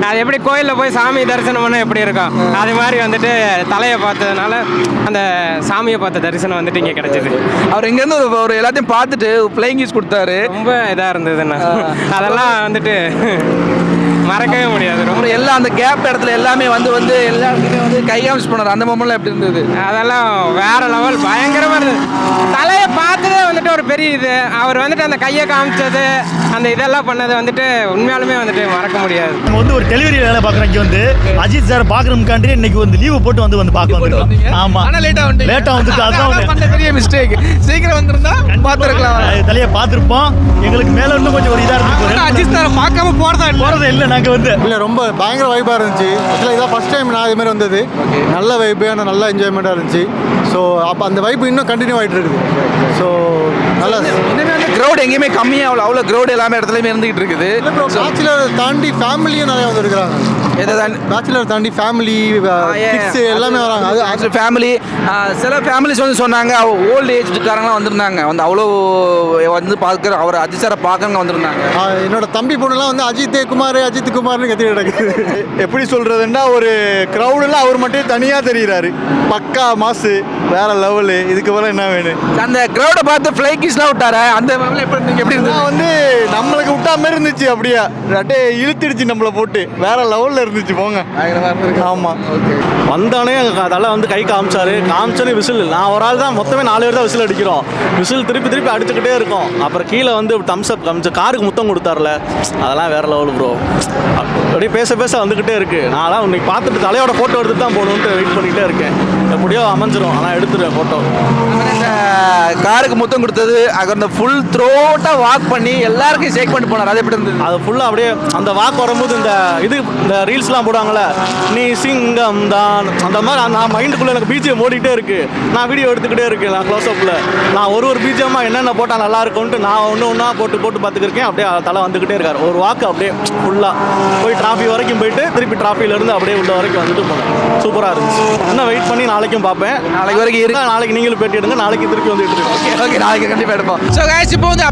அது எப்படி கோயிலில் போய் சாமி தரிசனம் பண்ண எப்படி இருக்கும் அது மாதிரி வந்துட்டு தலையை பார்த்ததுனால அந்த சாமியை பார்த்த தரிசனம் வந்துட்டு இங்கே கிடைச்சிது. அவர் இங்கேருந்து ஒரு எல்லாத்தையும் பார்த்துட்டு ஃப்ளைங் கிஸ் கொடுத்தாரு. ரொம்ப இதாக இருந்ததுண்ணா. அதெல்லாம் வந்துட்டு மறக்கவே முடியாது. ரொம்ப எல்லாம் அந்த கேப் இடத்துல எல்லாமே வந்து எல்லாருக்குமே வந்து கை காமிச்சு போனார். அந்த மொமெண்ட்லாம் எப்படி இருந்தது? அதெல்லாம் வேற லெவல், பயங்கரமாக இருந்தது. தலையை பார்த்ததே வந்துட்டு ஒரு பெரிய இது. அவர் வந்துட்டு அந்த கையை காமிச்சது, அந்த இதெல்லாம் பண்ணது வந்துட்டு உண்மையாலுமே வந்துட்டு மறக்க முடியாது. நம்ம வந்து ஒரு டெலிவரி வேலை பார்க்குறோம். இங்கே வந்து அஜித் சார் பார்க்குறதுக்காண்டி இன்னைக்கு வந்து லீவு போட்டு வந்து பார்க்க வந்துருக்கோம். ஆமாம், ஆனால் லேட்டாக வந்துட்டு அதுதான் பண்ண பெரிய மிஸ்டேக். சீக்கிரம் வந்திருந்தா பார்த்துருக்கலாம். தலையை பார்த்துருப்போம். எங்களுக்கு மேலே இன்னும் கொஞ்சம் ஒரு இதாக இருக்கு. அஜித் சாரை பார்க்காம போகிறதே இல்லை. நாங்கள் வந்து இல்லை, ரொம்ப பயங்கர வைப்பாக இருந்துச்சு. ஆக்சுவலாக இதான் ஃபஸ்ட் டைம் நான் இதுமாதிரி வந்தது. நல்ல வைப்பு, ஆனால் நல்ல என்ஜாய்மெண்ட்டாக இருந்துச்சு. ஸோ அப்போ அந்த வைப்பு இன்னும் கண்டினியூ ஆகிட்டு இருக்குது. ஸோ நல்லா இனிமேல் அந்த க்ரௌட் எங்கேயுமே கம்மியாக அவ்வளோ க்ரௌட் எல்லாமே இடத்துலையுமே இருந்துகிட்டு இருக்குது. பேச்சுலர் தாண்டி ஃபேமிலியும் நிறையா வந்துருக்குறாங்க. பேச்சுலர் தாண்டி ஃபேமிலி கிட்ஸ் எல்லாமே வராங்க. அது ஃபேமிலி. சில ஃபேமிலிஸ் வந்து சொன்னாங்க ஓல்டு ஏஜ்காரங்களாம் வந்திருந்தாங்க. வந்து அவ்வளோ வந்து பார்க்குற அவர் அஜித் சாரை பார்க்கறவங்க வந்திருந்தாங்க. என்னோட தம்பி பொண்ணுலாம் வந்து அஜித் குமார்னு கத்திட்டு கிடக்குது. எப்படி சொல்கிறதுன்னா, ஒரு க்ரௌடெல்லாம் அவர் மட்டும் தனியாக தெரிகிறாரு. பக்கா மாசு, வேற லெவலு. இதுக்கு மேலே என்ன வேணும்? அந்த க்ரௌடை பார்த்து ஃப்ளை கிஸ்லாம் விட்டாரு. அந்த எப்படி இருந்தது? வந்து நம்மளுக்கு விட்டா மாதிரி இருந்துச்சு. அப்படியே அப்படியே இழுத்துடுச்சு நம்மளை போட்டு. வேற லெவலில் இருந்துச்சு. போங்க. ஆமாம், வந்தானே அதெல்லாம் வந்து கை காமிச்சோன்னே விசில். நான் ஒரு ஆள் தான், மொத்தமே 4 பேர் தான் விசில் அடிக்கிறோம். விசில் திருப்பி அடிச்சுக்கிட்டே இருக்கோம். அப்புறம் கீழே வந்து தம்ஸ் அப் காமிச்சு காருக்கு முத்தம் கொடுத்தாருல, அதெல்லாம் வேற லெவல் ப்ரோ. அப்படியே பேச வந்துக்கிட்டே இருக்கு. நான் இன்னைக்கு பார்த்துட்டு தலையோட ஃபோட்டோ எடுத்துட்டு தான் போகணுன்ட்டு வெயிட் பண்ணிகிட்டே இருக்கேன். எப்படியோ அமைஞ்சிரும், ஆனால் எடுத்துருவேன் ஃபோட்டோ. காருக்கு முத்தம் கொடுத்தது, அந்த ஃபுல் த்ரோட்டாக வாக் பண்ணி எல்லாருக்கும் ஷேக் பண்ணிட்டு போனார். அது எப்படி இருந்தது? அது ஃபுல்லாக அப்படியே அந்த வாக் வரும்போது இந்த ரீல்ஸ்லாம் போடுவாங்கள்ல, நீ சிங்கம் தான், அந்த மாதிரி நான் மைண்டுக்குள்ளே எனக்கு பிஜிஎம் ஓடிக்கிட்டே இருக்கு. நான் வீடியோ எடுத்துக்கிட்டே இருக்கேன். நான் க்ளோஸ்அப்பில் நான் ஒரு பிஜிஎம்மாக என்னென்ன போட்டால் நல்லா இருக்கும்ட்டு நான் ஒன்றா போட்டு பார்த்துக்கிருக்கேன். அப்படியே தலை வந்துக்கிட்டே இருக்கார். ஒரு வாக்கு அப்படியே ஃபுல்லாக போய் டிராஃபி வரைக்கும் போயிட்டு திருப்பி டிராஃபிலேருந்து அப்படியே உள்ள வரைக்கும் வந்துட்டு போனேன். சூப்பராக இருந்துச்சு. இன்னும் வெயிட் பண்ணி நாளைக்கும் பார்ப்பேன். நாளைக்கு வரைக்கும் இருக்கு. நாளைக்கு நீங்களும் பேட்டி எடுங்க. நாளைக்கு திருப்பி வந்துட்டு இருக்கோம். ஓகே, நாளைக்கு கண்டிப்பாக எடுப்போம். ஸோ கைஸ், இப்போ வந்து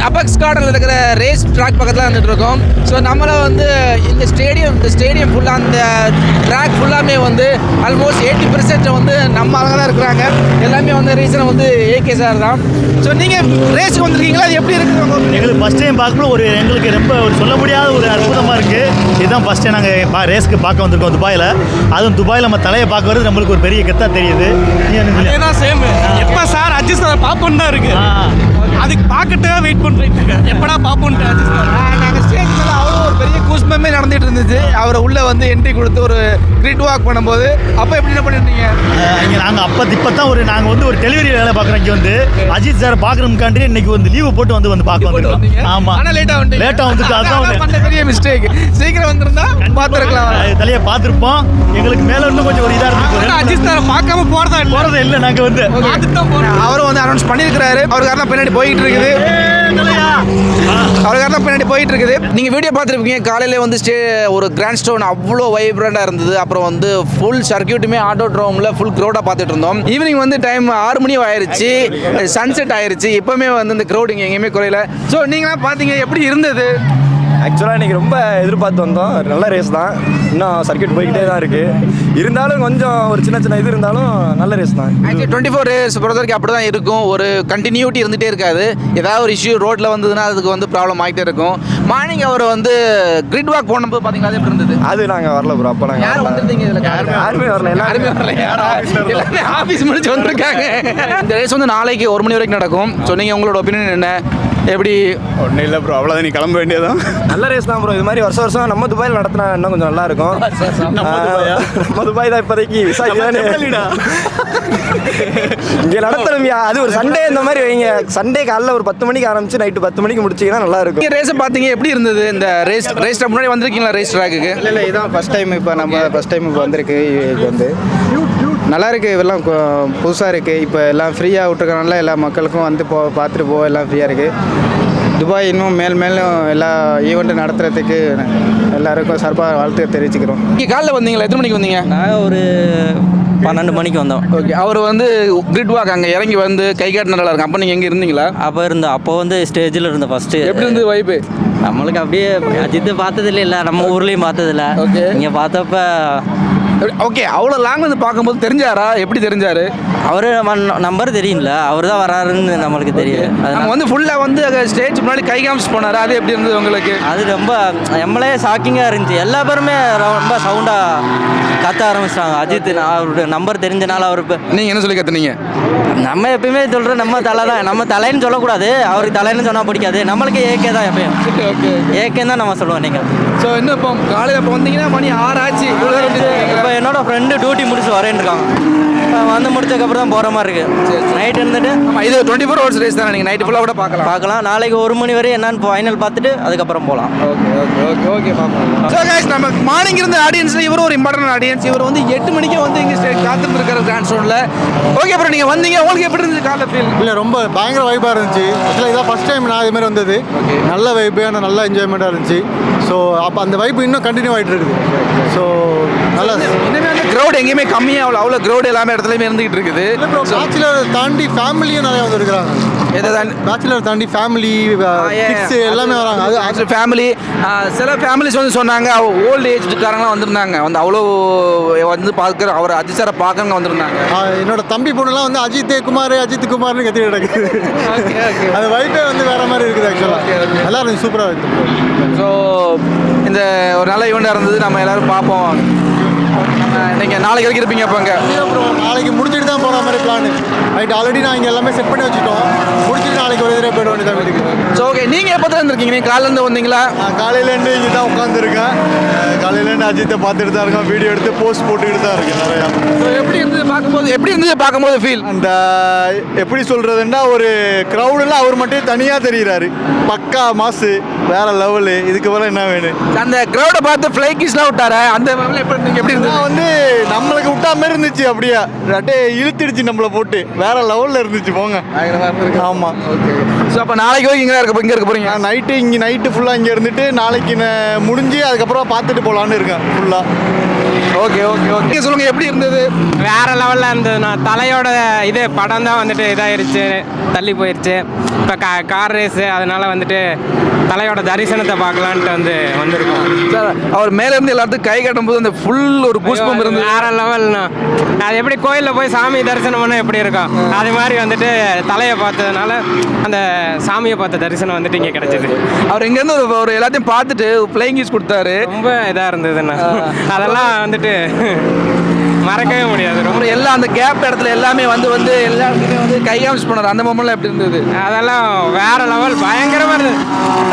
அபெக்ஸ் கார்டனில் இருக்கிற ரேஸ் ட்ராக் பக்கத்தில் வந்துட்டு இருக்கோம். ஸோ நம்மளை வந்து இந்த ஸ்டேடியம் ஃபுல்லாக அந்த ட்ராக் ஃபுல்லாமே வந்து ஆல்மோஸ்ட் 80% வந்து நம்ம ஆளுங்க தான் இருக்கிறாங்க. எல்லாமே வந்து ரீசன் வந்து ஏகே சார் தான். ஸோ நீங்கள் ரேஸுக்கு வந்துருக்கீங்களா? அது எப்படி இருக்குது? எங்களுக்கு ஃபஸ்ட் டைம் பார்க்கும்போது எங்களுக்கு ரொம்ப சொல்ல முடியாத ஒரு அற்புதமாக இருக்குது. இதுதான் ஃபஸ்ட் டைம் நாங்கள் ரேஸ்க்கு பார்க்க வந்திருக்கோம் துபாயில். அதுவும் துபாயில் நம்ம தலையை பார்க்க வரது நம்மளுக்கு ஒரு பெரிய கெத்தாக தெரியுது. அதேதான் சேம். எப்போ சார் அஜித் சார் பார்ப்போன்னு தான் இருக்கு. அதுக்கு பார்க்கட்டே வெயிட் பண்ணிட்டு எப்படா பார்ப்போன்ட்டு அஜித் சார். நாங்கள் ஸ்டேஜில் அவ்வளோ ஒரு பெரிய கூஸ்மே நடந்துகிட்டு இருந்துச்சு. அவரை உள்ளே வந்து என்ட்ரி கொடுத்து ஒரு கிரிட் வாக் பண்ணும்போது அப்போ எப்படி என்ன பண்ணிருந்தீங்க? இங்கே நாங்கள் இப்போ தான் நாங்கள் வந்து ஒரு டெலிவரி வேலை பார்க்குறோம். இங்கே வந்து அஜித் சார் பார்க்குறதுக்காண்டி இன்னைக்கு வந்து லீவு போட்டு வந்து பார்க்க வந்துருக்கோம். ஆமாம், ஆனால் லேட்டாக வந்துட்டு அதுதான் பண்ண பெரிய மிஸ்டேக். சீக்கிரம் வந்திருந்தா பார்த்துருக்கலாம். தலையை பார்த்துருப்போம். எங்களுக்கு மேலே இன்னும் கொஞ்சம் ஒரு இதாக இருக்கு. அஜித் சாரை பார்க்காம போறதே இல்லை. நாங்கள் வந்து அவரும் வந்து அனௌன்ஸ் பண்ணியிருக்கிறாரு. அவருக்காரலாம் பின்னாடி போயிட்டு இருக்குது. அவருக்காரலாம் பின்னாடி போயிட்டு இருக்குது. நீங்கள் வீடியோ பார்த்துருப்பீங்க. காலையில வந்து ஒரு கிராண்ட் ஸ்டோன் அவ்வளோ வைப்ரண்டாக இருந்தது. அப்புறம் வந்து ஃபுல் சர்க்கியூட்டுமே ஆட்டோட்ரோமில் ஃபுல் க்ரௌடாக பார்த்துட்டு இருந்தோம். ஈவினிங் வந்து டைம் 6 மணி ஆயிடுச்சு. சன்செட் ஆயிடுச்சு. இப்போவுமே வந்து இந்த க்ரௌட் இங்கே எங்கேயுமே குறையல. ஸோ நீங்களாம் பார்த்தீங்க, எப்படி இருந்தது? ஆக்சுவலாக இன்றைக்கி ரொம்ப எதிர்பார்த்து வந்தோம். நல்ல ரேஸ் தான். இன்னும் சர்க்கியூட் போய்கிட்டே தான் இருக்குது. இருந்தாலும் கொஞ்சம் ஒரு சின்ன இது இருந்தாலும் நல்ல ரேஸ் தான். ஆக்சுவலி 24 ரேஸ் பொறுத்த வரைக்கும் அப்படி தான் இருக்கும். ஒரு கண்டினியூட்டி இருந்துகிட்டே இருக்காது. ஏதாவது ஒரு இஷ்யூ ரோட்டில் வந்ததுன்னா அதுக்கு வந்து ப்ராப்ளம் ஆகிட்டே இருக்கும். மார்னிங் அவர் வந்து கிரிட் வாக் போனபோது பார்த்தீங்கன்னா அது எப்படி இருந்தது? அது நாங்கள் வரல ப்ரோ. அப்போ நாங்கள் யாரும் வந்துருந்தீங்க? இதில் யாருமே வரல. யாருமே வரல. எல்லாமே ஆஃபீஸ் முடிச்சு வந்திருக்காங்க. இந்த ரேஸ் வந்து நாளைக்கு 1 மணி வரைக்கும் நடக்கும். ஸோ நீங்கள் உங்களோட ஒப்பீனியன் என்ன? எப்படி? ஒன்றும் இல்லை ப்ரோ, அவ்வளோதான். நீ கிளம்ப வேண்டியதான். நல்ல ரேஸ் தான் ப்ரோ. இது மாதிரி வருஷம் நம்ம துபாயில் நடத்தினா இன்னும் கொஞ்சம் நல்லா இருக்கும். நம்ம துபாய் தான் இப்போதைக்கு இங்கே நடத்துறோம்யா. அது ஒரு சண்டே இந்த மாதிரி வைங்க. சண்டே காலைல ஒரு 10 மணிக்கு ஆரம்பிச்சு நைட்டு 10 மணிக்கு முடிச்சிங்கன்னா நல்லா இருக்கும். நீங்கள் ரேஸை பார்த்தீங்க, எப்படி இருந்தது? இந்த ரேஸ் முன்னாடி வந்திருக்கீங்களா ரேஸ் ட்ராக்குக்கு? இல்லை, இதான் ஃபஸ்ட் டைம். இப்போ நம்ம ஃபஸ்ட் டைம் இப்போ வந்திருக்கு. இது வந்து நல்லா இருக்குது. இதெல்லாம் புதுசாக இருக்குது. இப்போ எல்லாம் ஃப்ரீயாக விட்டுருக்கனால எல்லா மக்களுக்கும் வந்து பார்த்துட்டு போக எல்லாம் ஃப்ரீயாக இருக்குது. துபாய் இன்னும் மேலும் எல்லா ஈவெண்ட்டும் நடத்துறதுக்கு எல்லாருக்கும் சார்பாக வாழ்த்து தெரிவிச்சுக்கிறோம். நீங்கள் காலைல வந்தீங்களா? எத்தனை மணிக்கு வந்தீங்க? நான் ஒரு 12 மணிக்கு வந்தோம். ஓகே, அவர் வந்து கிரிட் வாக் அங்கே இறங்கி வந்து கை காட்டின நல்லா இருக்கும். அப்போ நீங்கள் எங்கே இருந்தீங்களா? அப்போ வந்து ஸ்டேஜில் இருந்தோம் ஃபஸ்ட்டு. எப்படி இருந்தது வைப்பு? நம்மளுக்கு அப்படியே அஜித் பார்த்ததில்ல, இல்லை நம்ம ஊர்லேயும் பார்த்ததில்ல. ஓகே. இங்கே பார்த்தப்ப ஓகே, அவ்வளோ லாங் வந்து பார்க்கும்போது தெரிஞ்சாரா? எப்படி தெரிஞ்சாரு? அவர் நம்பர் தெரியும்ல, அவர் தான் வராருன்னு நம்மளுக்கு தெரியும். நம்ம வந்து ஃபுல்லாக வந்து ஸ்டேஜ் முன்னாடி கை காமிச்சு போனார். அது எப்படி இருந்தது உங்களுக்கு? அது ரொம்ப எம்எல்ஏ ஷாக்கிங்காக இருந்துச்சு. எல்லா பேருமே ரொம்ப சவுண்டாக கத்த ஆரம்பிச்சிட்டாங்க. அஜித் அவருடைய நம்பர் தெரிஞ்சனால அவர் இப்போ நீங்கள் என்ன சொல்லி கற்றுனீங்க? நம்ம எப்பயுமே சொல்கிறோம் நம்ம தலை தான். நம்ம தலைன்னு சொல்லக்கூடாது, அவருக்கு தலைன்னு சொன்னால் பிடிக்காது. நம்மளுக்கு ஏகே தான் எப்பயும். ஓகே, ஏகேன்னு தான் நம்ம சொல்லுவோம். நீங்கள் ஸோ இன்னும் இப்போ காலையில் இப்போ வந்தீங்கன்னா மணி 6 ஆச்சு. இப்போ என்னோட ஃப்ரெண்டு டியூட்டி முடிச்சு வரேன்னு இருக்காங்க. வந்து முடிச்சதுக்கப்புறம் தான் போகிற மாதிரி இருக்குது. நைட் இருந்துட்டு ஆமாம், இது 24 hours ரேஸ் தானே. நீங்கள் நைட்டு ஃபுல்லாக கூட பார்க்கலாம். நாளைக்கு 1 மணி வரை என்னன்னு ஃபைனல் பார்த்துட்டு அதுக்கப்புறம் போகலாம். ஓகே பார்ப்போம். ஸோ கைஸ், நம்ம மார்னிங் இருந்த ஆடியன்ஸில் இவர் ஒரு இம்பார்ட்டன்ட் ஆடியன்ஸ். இவர் வந்து 8 மணிக்கே வந்து இங்கே காத்துட்டு இருக்காரு கிராண்ட் ஷோவில். ஓகே, அப்புறம் நீங்கள் வந்தீங்க, உங்களுக்கு எப்படி இருந்துச்சு காலைல ஃபீல்? இல்லை ரொம்ப பயங்கர வைப்பாக இருந்துச்சு. ஆக்சுவலாக இதான் ஃபஸ்ட் டைம் நான் இதுமாதிரி வந்தது. நல்ல வைப்பு, ஆனால் நல்ல என்ஜாய்மெண்ட்டாக இருந்துச்சு. ஸோ அப்போ அந்த வைப்பு இன்னும் கண்டினியூ ஆகிட்டு இருக்குது. ஸோ நல்லா இனிமேல் அந்த க்ரௌட் எங்கேயுமே கம்மியாக அவ்வளோ க்ரௌட் எல்லாமே இடத்துலையுமே இருந்துகிட்டு இருக்குது. பேச்சுலர் தாண்டி ஃபேமிலியும் நிறையா வந்துருக்குறாங்க. பேச்சுலர் தாண்டி ஃபேமிலி கிட்ஸ் எல்லாமே வராங்க. அது ஆக்சுவலி ஃபேமிலி சில ஃபேமிலிஸ் வந்து சொன்னாங்க ஓல்டு ஏஜ்காரங்களாம் வந்திருந்தாங்க. வந்து அவ்வளோ வந்து பார்க்குற அவர் அஜித் சாரை பார்க்கறவங்க வந்திருந்தாங்க. என்னோட தம்பி பொண்ணுலாம் வந்து அஜித் குமார்னு கத்திட்டு கிடக்குது. அந்த வைப்பே வந்து வேற மாதிரி இருக்குது. ஆக்சுவலாக நல்லா இருந்துச்சு, சூப்பராக இருக்குது. ஸோ இந்த ஒரு நல்ல ஈவெண்ட்டாக இருந்தது. நம்ம எல்லோரும் பார்ப்போம். நீங்கள் நாளைக்கு வரைக்கும் இருப்பீங்க அப்போ அங்கே? நாளைக்கு முடிச்சுட்டு தான் போகிற மாதிரி பிளான். ரைட், ஆல்ரெடி நான் இங்கே எல்லாமே செட் பண்ணி வச்சுட்டோம். முடிச்சுட்டு நாளைக்கு ஒரு இதில் போய்ட வேண்டியதான் வீட்டுக்கு. ஸோ ஓகே, நீங்கள் எப்போ தான் இருந்திருக்கீங்க? நீங்கள் காலையிலேருந்து வந்தீங்களா? நான் காலையிலேருந்து இங்கே தான் உட்காந்துருக்கேன். காலையிலேருந்து அஜித்தை பார்த்துட்டு தான் இருக்கேன். வீடியோ எடுத்து போஸ்ட் போட்டுக்கிட்டு தான் இருக்கேன் நிறையா. ஸோ எப்படி இருந்தது பார்க்கும்போது ஃபீல்? அந்த எப்படி சொல்கிறதுன்னா, ஒரு க்ரௌடெல்லாம் அவர் மட்டும் தனியாக தெரிகிறாரு. பக்கா மாசு, வேற லெவலு. இதுக்கு மேலே என்ன வேணும்? அந்த க்ரௌடை பார்த்து ஃப்ளை கிஸ்லாம் விட்டாரு. அந்த எப்படி இருந்தது? நான் வந்து நம்மளுக்கு விட்டா மாதிரி இருந்துச்சு. அப்படியே இழுத்துடுச்சு நம்மளை போட்டு. வேற லெவலில் இருந்துச்சு. போங்க. ஆமாம். ஓகே. ஸோ அப்போ நாளைக்கு வரைக்கும் இங்கே இருக்க போகிறீங்க? நைட்டு நைட்டு ஃபுல்லாக இங்கே இருந்துட்டு நாளைக்கு முடிஞ்சு அதுக்கப்புறம் பார்த்துட்டு போகலான்னு இருக்கேன் ஃபுல்லாக. ஓகே. சொல்லுங்கள், எப்படி இருந்தது? வேற லெவலில் இருந்தது. நான் தலையோட இது படம் தான் வந்துட்டு இதாகிருச்சு, தள்ளி போயிடுச்சு. இப்போ கார் ரேஸு, அதனால வந்துட்டு தலையோட தரிசனத்தை பார்க்கலான்ட்டு வந்திருக்கோம். சார், அவர் மேலேருந்து எல்லாத்துக்கும் கை காட்டும் போது அந்த ஃபுல் ஒரு புஷ்பம் இருந்தது. வேற லெவல்னா அது எப்படி கோயிலில் போய் சாமி தரிசனம் பண்ண எப்படி இருக்கும், அது மாதிரி வந்துட்டு தலையை பார்த்ததுனால அந்த சாமியை பார்த்த தரிசனம் வந்துட்டு இங்கே கிடைச்சிது. அவர் இங்கேருந்து ஒரு எல்லாத்தையும் பார்த்துட்டு ஃப்ளைங் கிஸ் கொடுத்தாரு. ரொம்ப இதாக இருந்ததுண்ணா. அதெல்லாம் வந்துட்டு மறக்கவே முடியாது. ரொம்ப எல்லாம் அந்த கேப் இடத்துல எல்லாமே வந்து எல்லாருக்குமே வந்து கை காமிச்சு போனார். அந்த மொமெண்ட்லாம் எப்படி இருந்தது? அதெல்லாம் வேற லெவல், பயங்கரமாக இருந்தது.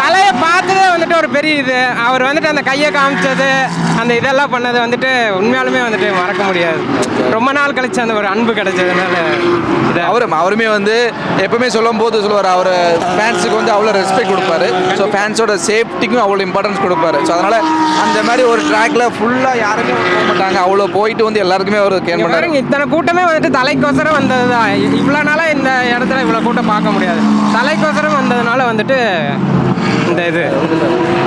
தலையை பார்த்ததே வந்துட்டு ஒரு பெரிய இது. அவர் வந்துட்டு அந்த கையை காமிச்சது, அந்த இதெல்லாம் பண்ணது வந்துட்டு உண்மையாலுமே வந்துட்டு மறக்க முடியாது. ரொம்ப நாள் கழிச்சு அந்த ஒரு அன்பு கிடைச்சதுனால அவருமே வந்து எப்பவுமே சொல்லுவார், அவர் ஃபேன்ஸுக்கு வந்து அவ்வளோ ரெஸ்பெக்ட் கொடுப்பாரு. ஸோ ஃபேன்ஸோட சேஃப்டிக்கும் அவ்வளோ இம்பார்ட்டன்ஸ் கொடுப்பாரு. ஸோ அதனால் அந்த மாதிரி ஒரு ட்ராக்ல ஃபுல்லாக யாருமே போக மாட்டாங்க. அவ்வளோ போயிட்டு வந்து எல்லாருக்குமே அவர் கேர் பண்ணுறாங்க. இத்தனை கூட்டமே வந்துட்டு தலைக்கோசரம் வந்தது தான். இவ்வளோ நாளாக இந்த இடத்துல இவ்வளோ கூட்டம் பார்க்க முடியாது. தலைக்கோசரம் வந்ததுனால வந்துட்டு இந்த இது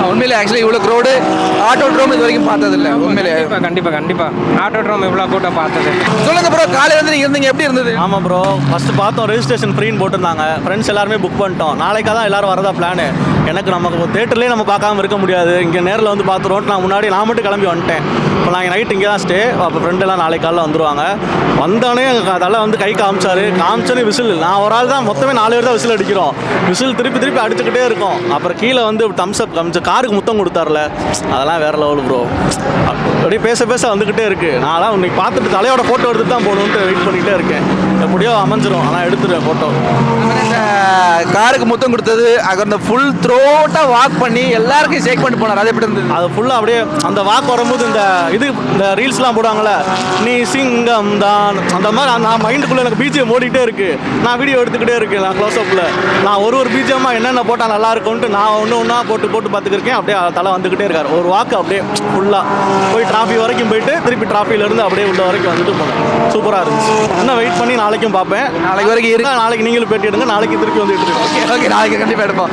உண்மையிலே ஆக்சுவலி இவ்வளோ க்ரௌடு ஆட்டோட்ரோம் இது வரைக்கும் பார்த்ததில்ல. உண்மையிலே கண்டிப்பாக ஆட்டோட்ரோம் இவ்வளோ கூட்டம் பார்த்தது. சொல்லுங்க ப்ரோ, காலையில் வந்து நீங்கள் இருந்தீங்க, எப்படி இருந்தது? ஆமாம் ப்ரோ, ஃபஸ்ட்டு பார்த்தோம் ரெஜிஸ்ட்ரேஷன் ஃப்ரீன்னு போட்டிருந்தாங்க. ஃப்ரெண்ட்ஸ் எல்லாருமே புக் பண்ணிட்டோம். நாளைக்காக தான் எல்லோரும் வரதா பிளானு. எனக்கு நமக்கு தேட்டர்லேயே நம்ம பார்க்காம இருக்க முடியாது. இங்கே நேரில் வந்து பார்த்துருவோம். நான் மட்டும் கிளம்பி வந்துட்டேன். இப்போ நாங்கள் நைட் இங்கே தான் ஸ்டே. அப்போ ஃப்ரெண்டெல்லாம் நாளைக்கு காலையில் வந்துருவாங்க. வந்தோடனே அதெல்லாம் வந்து கை காமிச்சோன்னே விசில். நான் ஒரு ஆள் தான், மொத்தமே 4 பேர் தான் விசில் அடிக்கிறோம். விசில் திருப்பி அடிச்சுக்கிட்டே இருக்கும். அப்புறம் கீழே வந்து தம்ஸ் அப் காமிச்சு காருக்கு முத்தம் கொடுத்தாருல, அதெல்லாம் வேறு லெவல் ப்ரோ. அப்படியே பேச வந்துக்கிட்டே இருக்குது. நான் இன்னைக்கு பார்த்துட்டு தலையோட ஃபோட்டோ எடுத்துட்டு தான் போகணுன்ட்டு வெயிட் பண்ணிக்கிட்டே இருக்கேன். எப்படியோ அமைஞ்சிரும், ஆனால் எடுத்துருவேன் ஃபோட்டோ. காருக்கு முத்தம் கொடுத்தது, அங்கே அந்த ஃபுல் த்ரோட்டாக வாக் பண்ணி எல்லாருக்கும் ஷேக் பண்ணி போனார். அது எப்படி இருந்தது? அது ஃபுல்லாக அப்படியே அந்த வாக் வரும்போது இந்த ரீல்ஸ்லாம் போடுவாங்கள்ல, நீ சிங்கம் தான், அந்த மாதிரி நான் மைண்டுக்குள்ளே எனக்கு பிஜிஎம் ஓடிக்கிட்டே இருக்குது. நான் வீடியோ எடுத்துக்கிட்டே இருக்கேன். நான் க்ளோஸ்அப்பில் நான் ஒரு பிஜிஎம்மாக என்னென்ன போட்டால் நல்லா இருக்கும்ன்ட்டு நான் ஒன்றா போட்டு பார்த்துக்கிருக்கேன். அப்படியே தலை வந்துக்கிட்டே இருக்கார். ஒரு வாக்கு அப்படியே ஃபுல்லாக போய் டிராஃபி வரைக்கும் போயிட்டு திருப்பி டிராஃபிலேருந்து அப்படியே உள்ள வரைக்கும் வந்துட்டு போனேன். சூப்பராக இருந்துச்சு. இன்னும் வெயிட் பண்ணி நாளைக்கும் பார்ப்பேன். நாளைக்கு வரைக்கும் நாளைக்கு நீங்களும் பேட்டி எடுங்க. நாளைக்கு திருப்பி வந்துட்டு இருக்கேன். ஓகே, நாளைக்கு கண்டிப்பாக எடுப்போம்.